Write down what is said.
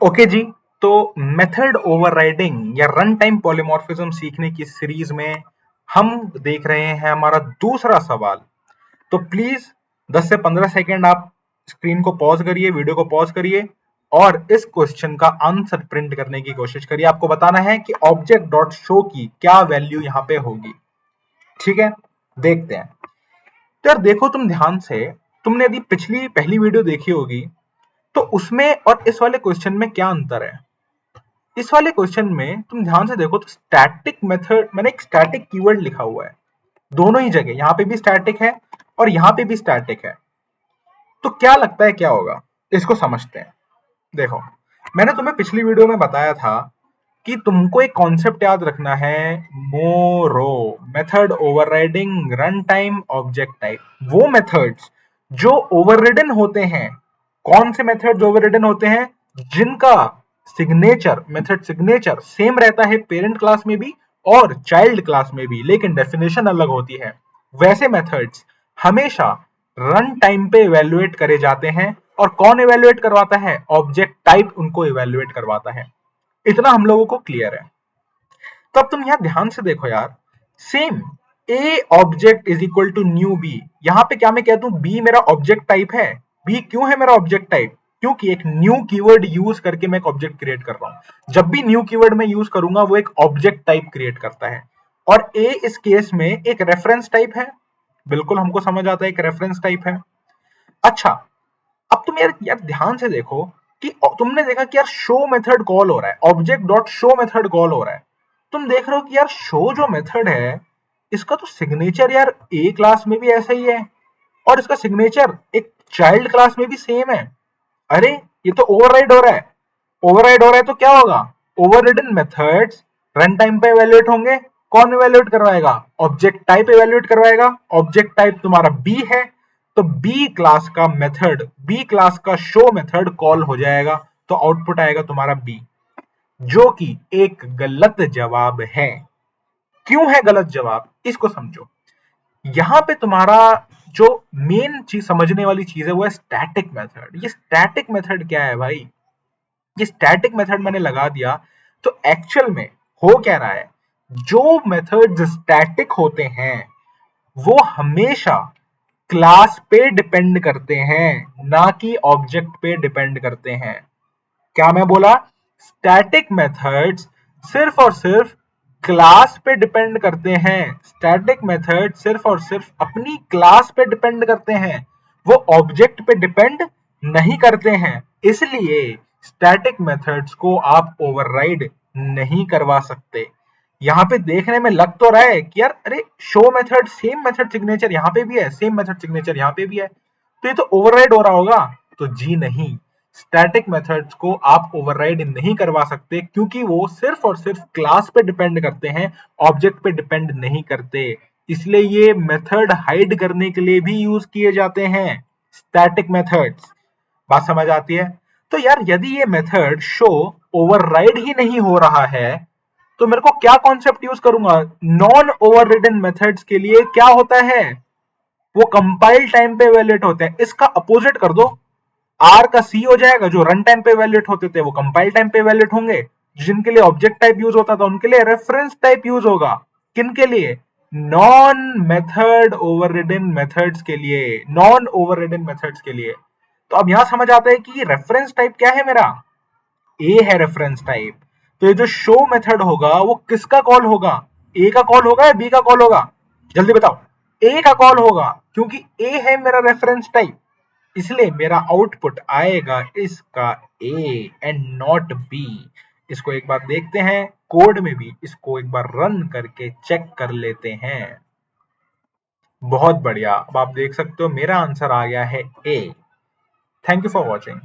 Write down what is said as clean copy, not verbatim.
Okay जी, तो method overriding या run time polymorphism सीखने की सीरीज में हम देख रहे हैं हमारा दूसरा सवाल। तो प्लीज 10 से 15 सेकेंड आप स्क्रीन को पॉज करिए, वीडियो को पॉज करिए और इस क्वेश्चन का आंसर प्रिंट करने की कोशिश करिए। आपको बताना है कि ऑब्जेक्ट डॉट शो की क्या वैल्यू यहाँ पे होगी। ठीक है, देखते हैं। तो यार देखो, तुम ध्यान से, तुमने यदि पिछली पहली वीडियो देखी होगी तो उसमें और इस वाले क्वेश्चन में क्या अंतर है। इस वाले क्वेश्चन में तुम ध्यान से देखो तो स्टैटिक मेथड, मैंने एक स्टैटिक कीवर्ड लिखा हुआ है दोनों ही जगह, यहाँ पे भी स्टैटिक है और यहाँ पे भी स्टैटिक है। तो क्या लगता है क्या होगा, इसको समझते हैं। देखो, मैंने तुम्हें पिछली वीडियो में बताया था कि तुमको एक कॉन्सेप्ट याद रखना है, मोरो, method overriding run time object type. वो मेथड्स जो ओवररिडन होते हैं, कौन से मेथड्स ओवररिडन होते हैं, जिनका सिग्नेचर, मेथड सिग्नेचर सेम रहता है पेरेंट क्लास में भी और चाइल्ड क्लास में भी, लेकिन डेफिनेशन अलग होती है। वैसे मेथड्स हमेशा रन टाइम पे इवेल्युएट करे जाते हैं। और कौन इवेल्युएट करवाता है, ऑब्जेक्ट टाइप उनको इवेल्युएट करवाता है। इतना हम लोगों को क्लियर है। तो अब तुम यहां ध्यान से देखो यार, same a object is equal to new B. यहां पे क्या मैं कहता हूं, बी मेरा ऑब्जेक्ट टाइप है। बी क्यों है मेरा ऑब्जेक्ट टाइप, क्योंकि एक न्यू कीवर्ड यूज करके मैं एक ऑब्जेक्ट क्रिएट कर रहा हूं। जब भी न्यू कीवर्ड मैं यूज करूंगा वो एक ऑब्जेक्ट टाइप क्रिएट करता है। और ए इस केस में एक रेफरेंस टाइप है। बिल्कुल हमको समझ आता है, एक रेफरेंस टाइप है। अच्छा, अब तुम यार यार ध्यान से देखो कि तुमने देखा कि यार शो मेथड कॉल हो रहा है, object dot show method call हो रहा है। तुम देख रहे हो कि यार शो जो मेथड है, इसका तो सिग्नेचर यार ए क्लास में भी ऐसा ही है और इसका सिग्नेचर एक चाइल्ड क्लास में भी सेम है। अरे, ये तो ओवरराइड हो रहा है। ओवरराइड हो रहा है तो क्या होगा, ओवररिडन मेथड्स रन टाइम पे इवेल्युएट होंगे। कौन इवेल्युएट करवाएगा, ऑब्जेक्ट टाइप इवेल्युएट करवाएगा। ऑब्जेक्ट टाइप तुम्हारा बी है, तो बी क्लास का मेथड, बी क्लास का शो मेथड कॉल हो जाएगा। तो आउटपुट आएगा तुम्हारा बी, जो कि एक गलत जवाब है। क्यों है गलत जवाब, इसको समझो। यहां पे तुम्हारा जो मेन चीज समझने वाली चीज है वो है स्टैटिक मेथड। ये स्टैटिक मेथड क्या है भाई, ये स्टैटिक मेथड मैंने लगा दिया तो एक्चुअल में हो क्या रहा है, जो मेथड्स स्टैटिक होते हैं वो हमेशा क्लास पे डिपेंड करते हैं, ना कि ऑब्जेक्ट पे डिपेंड करते हैं। क्या मैं बोला, स्टैटिक मेथड्स सिर्फ और सिर्फ क्लास पे डिपेंड करते हैं। स्टैटिक मेथड सिर्फ और सिर्फ अपनी क्लास पे डिपेंड करते हैं, वो ऑब्जेक्ट पे डिपेंड नहीं करते हैं। इसलिए स्टैटिक मेथड्स को आप ओवरराइड नहीं करवा सकते। यहाँ पे देखने में लग तो रहा है कि यार अरे, show method same method signature यहाँ पे भी है, सेम मेथड सिग्नेचर यहाँ पे भी है, तो ये तो ओवरराइड हो रहा होगा। तो जी नहीं, स्टैटिक मेथड्स को आप ओवरराइड नहीं करवा सकते, क्योंकि वो सिर्फ और सिर्फ क्लास पे डिपेंड करते हैं, ऑब्जेक्ट पे डिपेंड नहीं करते। इसलिए ये मेथड हाइड करने के लिए भी यूज किए जाते हैं, स्टैटिक मेथड्स। बात समझ आती है। तो यार यदि ये मेथड शो ओवरराइड ही नहीं हो रहा है तो मेरे को क्या कॉन्सेप्ट यूज करूंगा, नॉन ओवररिडन मेथड्स के लिए क्या होता है, वो कंपाइल टाइम पे इवेल्युएट होते हैं। इसका अपोजिट कर दो, आर का सी हो जाएगा, जो रन टाइम पे इवेल्युएट होते थे वो कंपाइल टाइम पे इवेल्युएट होंगे। जिनके लिए ऑब्जेक्ट टाइप यूज होता था उनके लिए रेफरेंस टाइप यूज होगा। किनके लिए, नॉन मेथड ओवररिडन मेथड्स के लिए, नॉन ओवररिडन मेथड्स के लिए। तो अब यहां समझ आता है कि रेफरेंस टाइप क्या है मेरा, ए है रेफरेंस टाइप। तो ये जो शो मेथड होगा वो किसका कॉल होगा, ए का कॉल होगा या बी का कॉल होगा, जल्दी बताओ। ए का कॉल होगा, क्योंकि ए है मेरा रेफरेंस टाइप, इसलिए मेरा आउटपुट आएगा इसका ए एंड नॉट बी। इसको एक बार देखते हैं कोड में भी, इसको एक बार रन करके चेक कर लेते हैं। बहुत बढ़िया, अब आप देख सकते हो मेरा आंसर आ गया है A. Thank you for watching.